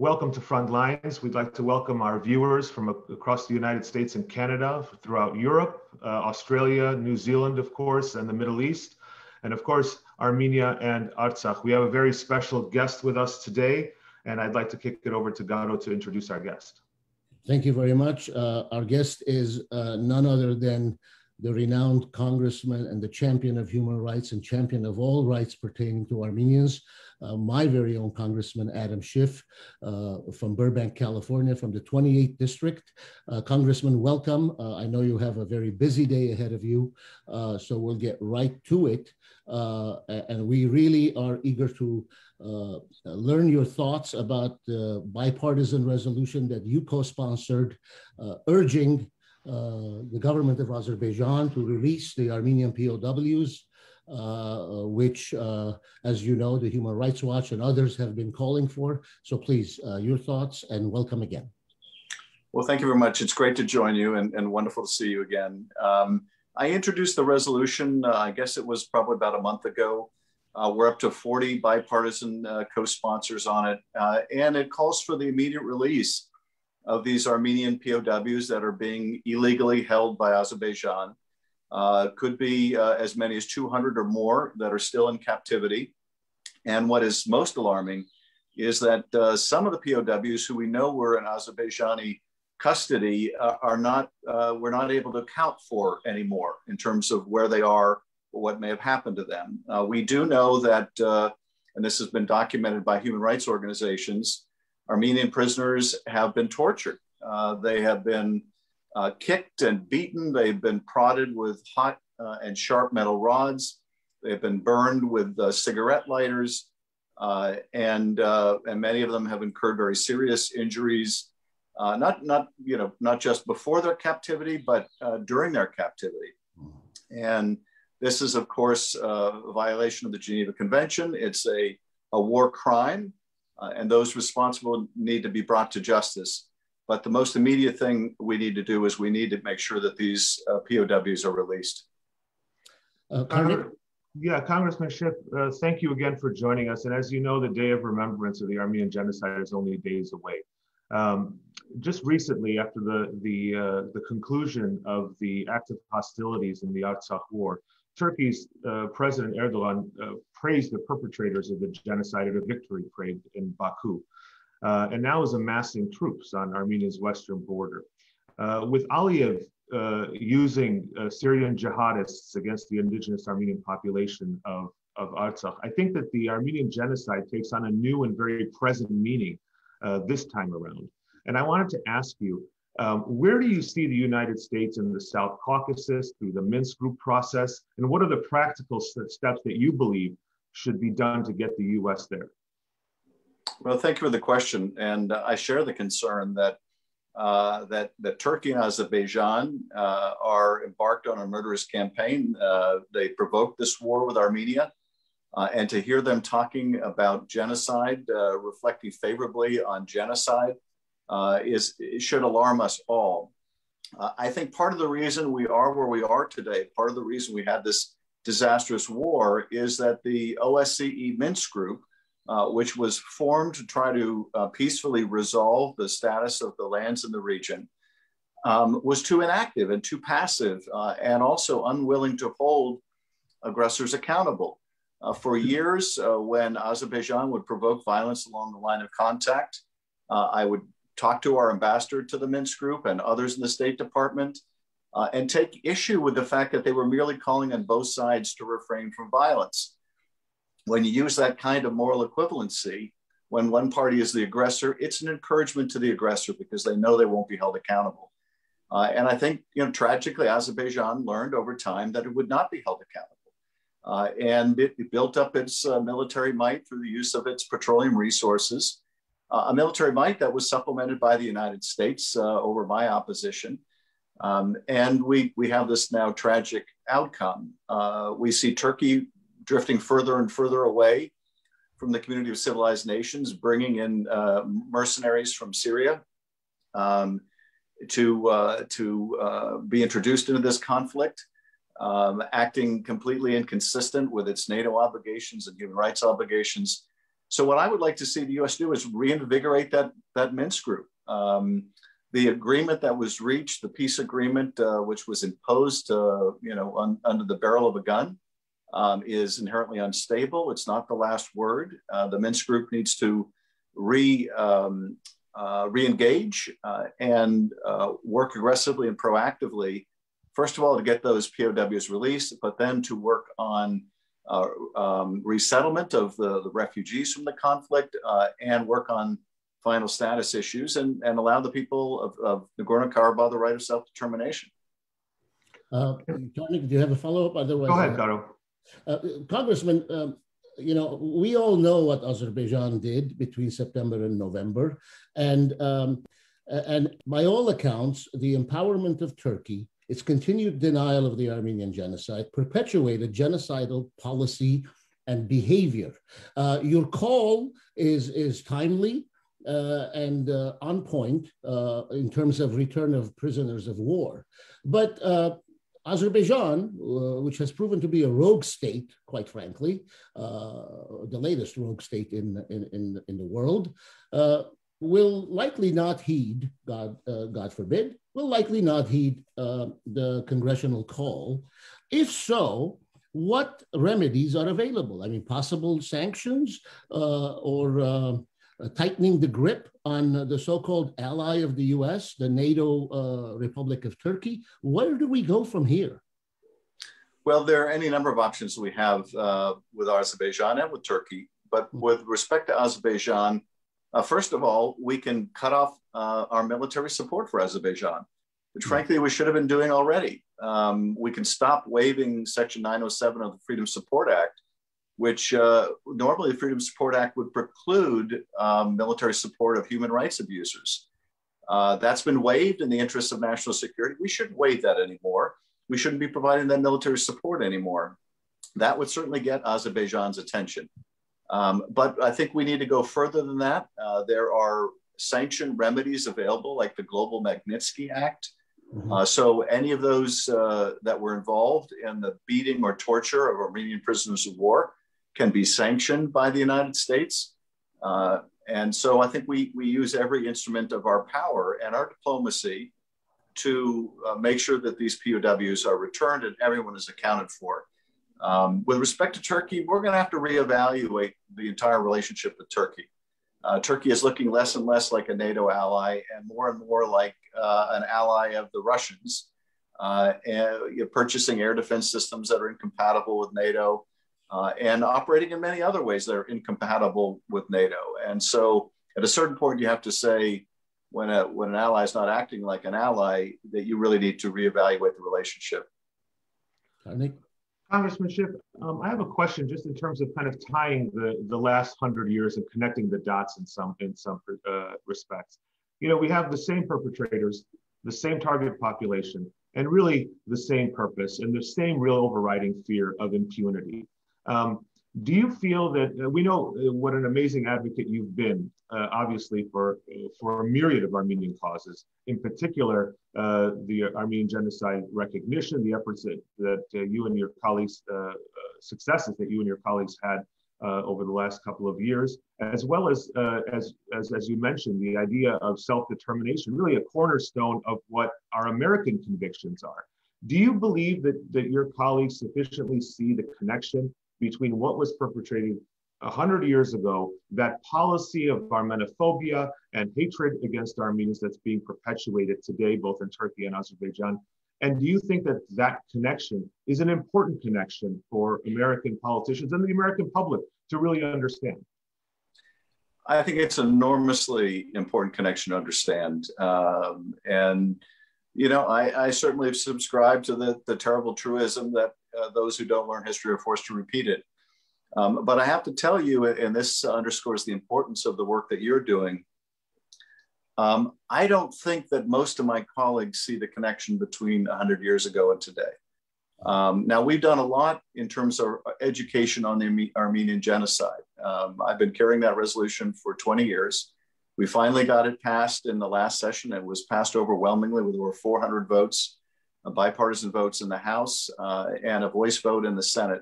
Welcome to Frontlines. We'd like to welcome our viewers from across the United States and Canada, throughout Europe, Australia, New Zealand, of course, and the Middle East, and of course, Armenia and Artsakh. We have a very special guest with us today, and I'd like to kick it over to Garo to introduce our guest. Thank you very much. Our guest is none other than the renowned congressman and the champion of human rights and champion of all rights pertaining to Armenians, my very own Congressman Adam Schiff from Burbank, California, from the 28th District. Congressman, welcome. I know you have a very busy day ahead of you, so we'll get right to it. And we really are eager to learn your thoughts about the bipartisan resolution that you co-sponsored, urging the government of Azerbaijan to release the Armenian POWs, which, as you know, the Human Rights Watch and others have been calling for. So please, your thoughts and welcome again. Well, thank you very much. It's great to join you and wonderful to see you again. I introduced the resolution, I guess it was probably about a month ago. We're up to 40 bipartisan co-sponsors on it, and it calls for the immediate release of these Armenian POWs that are being illegally held by Azerbaijan. Could be as many as 200 or more that are still in captivity. And what is most alarming is that some of the POWs who we know were in Azerbaijani custody we're not able to account for anymore in terms of where they are or what may have happened to them. We do know that, and this has been documented by human rights organizations, Armenian prisoners have been tortured. They have been kicked and beaten. They've been prodded with hot and sharp metal rods. They've been burned with cigarette lighters, and many of them have incurred very serious injuries, not just before their captivity, but during their captivity. And this is, of course, a violation of the Geneva Convention. It's a war crime. And those responsible need to be brought to justice. But the most immediate thing we need to do is we need to make sure that these POWs are released. Congressman Schiff, thank you again for joining us. And as you know, the Day of Remembrance of the Armenian Genocide is only days away. Just recently, after the conclusion of the active hostilities in the Artsakh war, Turkey's President Erdogan praised the perpetrators of the genocide at a victory parade in Baku, and now is amassing troops on Armenia's western border. With Aliyev using Syrian jihadists against the indigenous Armenian population of Artsakh, I think that the Armenian genocide takes on a new and very present meaning this time around. And I wanted to ask you, where do you see the United States in the South Caucasus through the Minsk group process? And what are the practical steps that you believe should be done to get the US there? Well, thank you for the question. And I share the concern that, that Turkey and Azerbaijan are embarked on a murderous campaign. They provoked this war with Armenia. And to hear them talking about genocide, reflecting favorably on genocide, it should alarm us all. I think part of the reason we are where we are today, part of the reason we had this disastrous war is that the OSCE Minsk group, which was formed to try to peacefully resolve the status of the lands in the region, was too inactive and too passive and also unwilling to hold aggressors accountable. For years, when Azerbaijan would provoke violence along the line of contact, I would talk to our ambassador to the Minsk group and others in the State Department and take issue with the fact that they were merely calling on both sides to refrain from violence. When you use that kind of moral equivalency, when one party is the aggressor, it's an encouragement to the aggressor because they know they won't be held accountable. And I think, tragically, Azerbaijan learned over time that it would not be held accountable. And it built up its military might through the use of its petroleum resources. A military might that was supplemented by the United States over my opposition. And we have this now tragic outcome. We see Turkey drifting further and further away from the community of civilized nations, bringing in mercenaries from Syria to be introduced into this conflict, acting completely inconsistent with its NATO obligations and human rights obligations. So what I would like to see the U.S. do is reinvigorate that Minsk group. The agreement that was reached, the peace agreement, which was imposed, under the barrel of a gun, is inherently unstable. It's not the last word. The Minsk group needs to re-engage and work aggressively and proactively, first of all, to get those POWs released, but then to work on resettlement of the refugees from the conflict and work on final status issues and allow the people of Nagorno-Karabakh the right of self-determination. Karnig, do you have a follow-up? Otherwise, go ahead, Garo. Congressman, we all know what Azerbaijan did between September and November. And by all accounts, the empowerment of Turkey, its continued denial of the Armenian genocide, perpetuated genocidal policy and behavior. Your call is timely and on point in terms of return of prisoners of war. But Azerbaijan, which has proven to be a rogue state, quite frankly, the latest rogue state in the world, will likely not heed, God forbid, will likely not heed the congressional call. If so, what remedies are available? I mean, possible sanctions or tightening the grip on the so-called ally of the US, the NATO Republic of Turkey. Where do we go from here? Well, there are any number of options we have with Azerbaijan and with Turkey. But with respect to Azerbaijan, first of all, we can cut off our military support for Azerbaijan, which frankly we should have been doing already. We can stop waiving Section 907 of the Freedom Support Act, which normally the Freedom Support Act would preclude military support of human rights abusers. That's been waived in the interest of national security. We shouldn't waive that anymore. We shouldn't be providing that military support anymore. That would certainly get Azerbaijan's attention. But I think we need to go further than that. There are sanction remedies available, like the Global Magnitsky Act. So any of those that were involved in the beating or torture of Armenian prisoners of war can be sanctioned by the United States. And so I think we use every instrument of our power and our diplomacy to make sure that these POWs are returned and everyone is accounted for. With respect to Turkey, we're going to have to reevaluate the entire relationship with Turkey. Turkey is looking less and less like a NATO ally and more like an ally of the Russians, and purchasing air defense systems that are incompatible with NATO, and operating in many other ways that are incompatible with NATO. And so at a certain point, you have to say, when an ally is not acting like an ally, that you really need to reevaluate the relationship. Congressman Schiff, I have a question just in terms of kind of tying the last 100 years and connecting the dots in some respects. We have the same perpetrators, the same target population, and really the same purpose and the same real overriding fear of impunity. Do you feel that we know what an amazing advocate you've been, obviously, for a myriad of Armenian causes, in particular, the Armenian genocide recognition, the efforts that you and your colleagues, successes that you and your colleagues had over the last couple of years, as well as you mentioned, the idea of self-determination, really a cornerstone of what our American convictions are. Do you believe that your colleagues sufficiently see the connection between what was perpetrated 100 years ago, that policy of Armenophobia and hatred against Armenians that's being perpetuated today, both in Turkey and Azerbaijan? And do you think that connection is an important connection for American politicians and the American public to really understand? I think it's an enormously important connection to understand. I certainly have subscribed to the terrible truism that those who don't learn history are forced to repeat it. But I have to tell you, and this underscores the importance of the work that you're doing, I don't think that most of my colleagues see the connection between 100 years ago and today. Now, we've done a lot in terms of education on the Armenian genocide. I've been carrying that resolution for 20 years. We finally got it passed in the last session. It was passed overwhelmingly with over 400 votes, bipartisan votes in the House, and a voice vote in the Senate.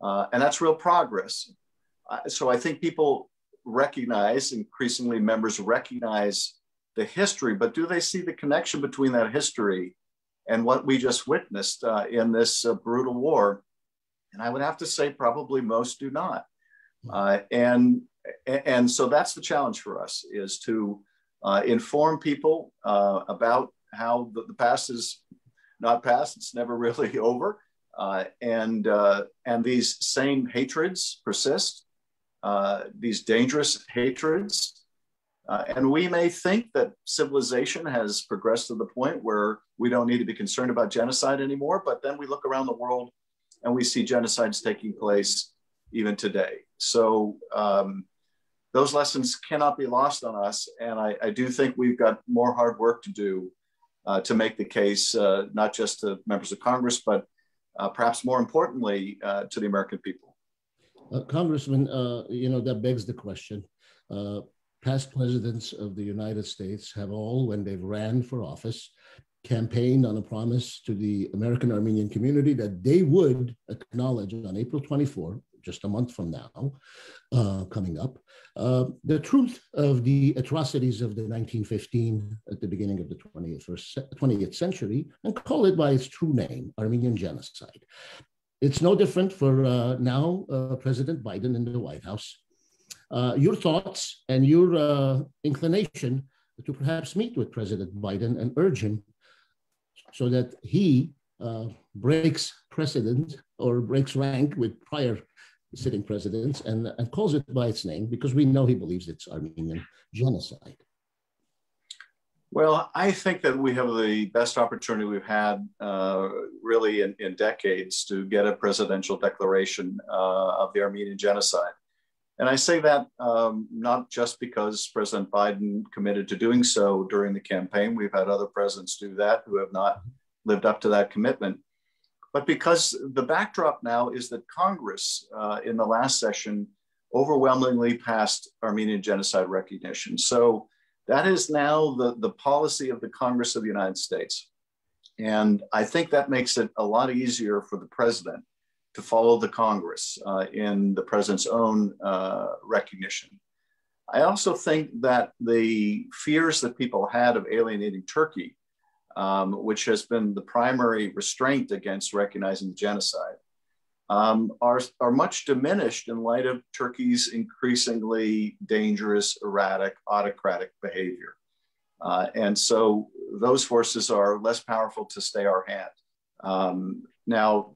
And that's real progress. So I think people recognize, increasingly members recognize the history, but do they see the connection between that history and what we just witnessed in this brutal war? And I would have to say probably most do not. And so that's the challenge for us, is to inform people about how the past is not past, it's never really over. And these same hatreds persist, these dangerous hatreds. And we may think that civilization has progressed to the point where we don't need to be concerned about genocide anymore, but then we look around the world and we see genocides taking place even today. So those lessons cannot be lost on us. And I do think we've got more hard work to do to make the case, not just to members of Congress, but perhaps more importantly, to the American people. Congressman, that begs the question. Past presidents of the United States have all, when they've ran for office, campaigned on a promise to the American Armenian community that they would acknowledge on April 24, just a month from now, coming up, the truth of the atrocities of the 1915 at the beginning of the 20th century, and call it by its true name, Armenian genocide. It's no different for now President Biden in the White House. Your thoughts and your inclination to perhaps meet with President Biden and urge him so that he breaks precedent or breaks rank with prior sitting presidents and calls it by its name, because we know he believes it's Armenian genocide. Well, I think that we have the best opportunity we've had really in decades to get a presidential declaration of the Armenian genocide. And I say that not just because President Biden committed to doing so during the campaign. We've had other presidents do that who have not lived up to that commitment. But because the backdrop now is that Congress in the last session overwhelmingly passed Armenian genocide recognition. So that is now the policy of the Congress of the United States. And I think that makes it a lot easier for the president to follow the Congress in the president's own recognition. I also think that the fears that people had of alienating Turkey, which has been the primary restraint against recognizing the genocide, are much diminished in light of Turkey's increasingly dangerous, erratic, autocratic behavior. And so those forces are less powerful to stay our hand. Now,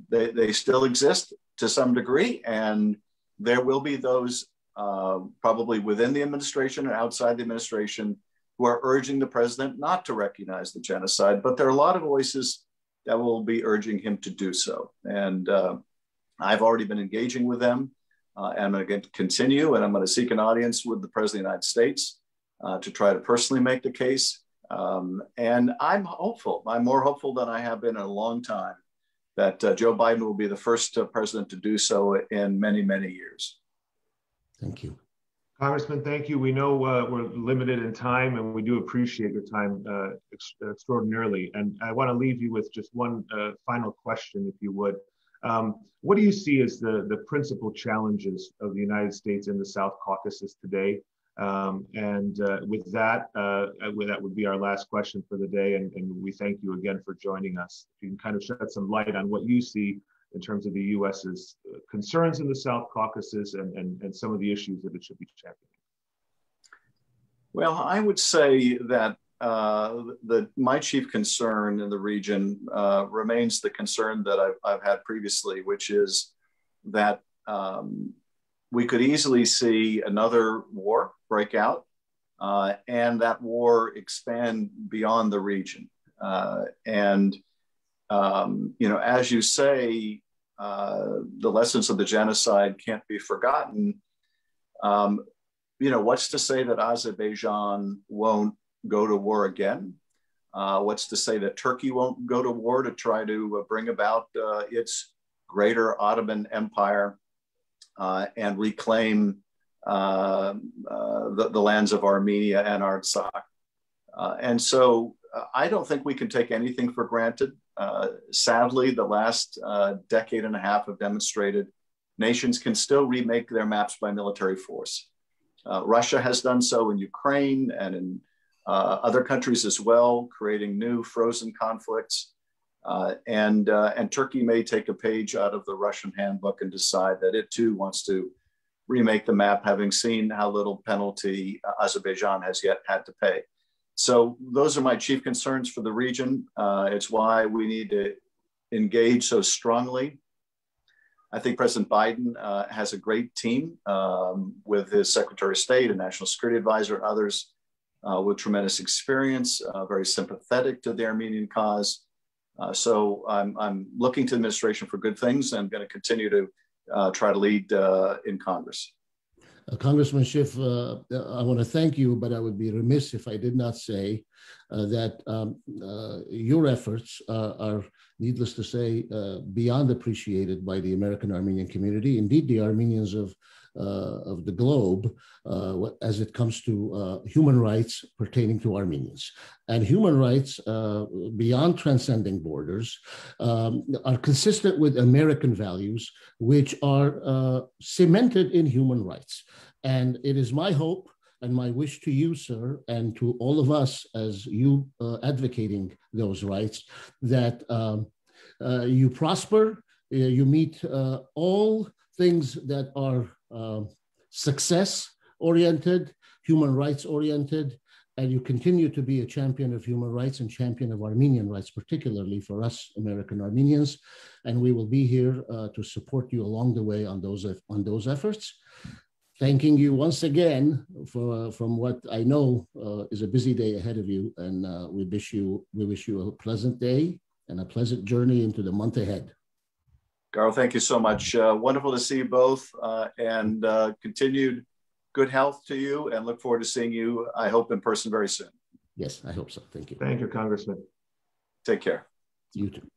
they still exist to some degree, and there will be those probably within the administration and outside the administration who are urging the president not to recognize the genocide, but there are a lot of voices that will be urging him to do so. And I've already been engaging with them, and I'm going to continue, and I'm going to seek an audience with the President of the United States to try to personally make the case. And I'm hopeful. I'm more hopeful than I have been in a long time that Joe Biden will be the first president to do so in many, many years. Thank you. Congressman, thank you. We know we're limited in time, and we do appreciate your time extraordinarily. And I want to leave you with just one final question, if you would. What do you see as the principal challenges of the United States in the South Caucasus today? With that, that would be our last question for the day. And we thank you again for joining us. If you can kind of shed some light on what you see in terms of the U.S.'s concerns in the South Caucasus and some of the issues that it should be championing. Well, I would say that my chief concern in the region remains the concern that I've had previously, which is that we could easily see another war break out and that war expand beyond the region. As you say, the lessons of the genocide can't be forgotten. What's to say that Azerbaijan won't go to war again? What's to say that Turkey won't go to war to try to bring about its greater Ottoman Empire and reclaim the lands of Armenia and Artsakh? And so I don't think we can take anything for granted. Sadly, the last decade and a half have demonstrated nations can still remake their maps by military force. Russia has done so in Ukraine and in other countries as well, creating new frozen conflicts. And Turkey may take a page out of the Russian handbook and decide that it too wants to remake the map, having seen how little penalty Azerbaijan has yet had to pay. So those are my chief concerns for the region. It's why we need to engage so strongly. I think President Biden has a great team with his Secretary of State and National Security Advisor and others with tremendous experience, very sympathetic to the Armenian cause. So I'm looking to the administration for good things and going to continue to try to lead in Congress. Congressman Schiff, I want to thank you, but I would be remiss if I did not say that your efforts are, needless to say, beyond appreciated by the American Armenian community. Indeed, the Armenians of the globe as it comes to human rights pertaining to Armenians. And human rights beyond transcending borders are consistent with American values, which are cemented in human rights. And it is my hope and my wish to you, sir, and to all of us as you advocating those rights, that you prosper, you meet all things that are success-oriented, human rights-oriented, and you continue to be a champion of human rights and champion of Armenian rights, particularly for us American Armenians. And we will be here to support you along the way on those efforts. Thanking you once again from what I know is a busy day ahead of you, and we wish you a pleasant day and a pleasant journey into the month ahead. Garo, thank you so much. Wonderful to see you both, and continued good health to you, and look forward to seeing you, I hope, in person very soon. Yes, I hope so. Thank you. Thank you, Congressman. Take care. You too.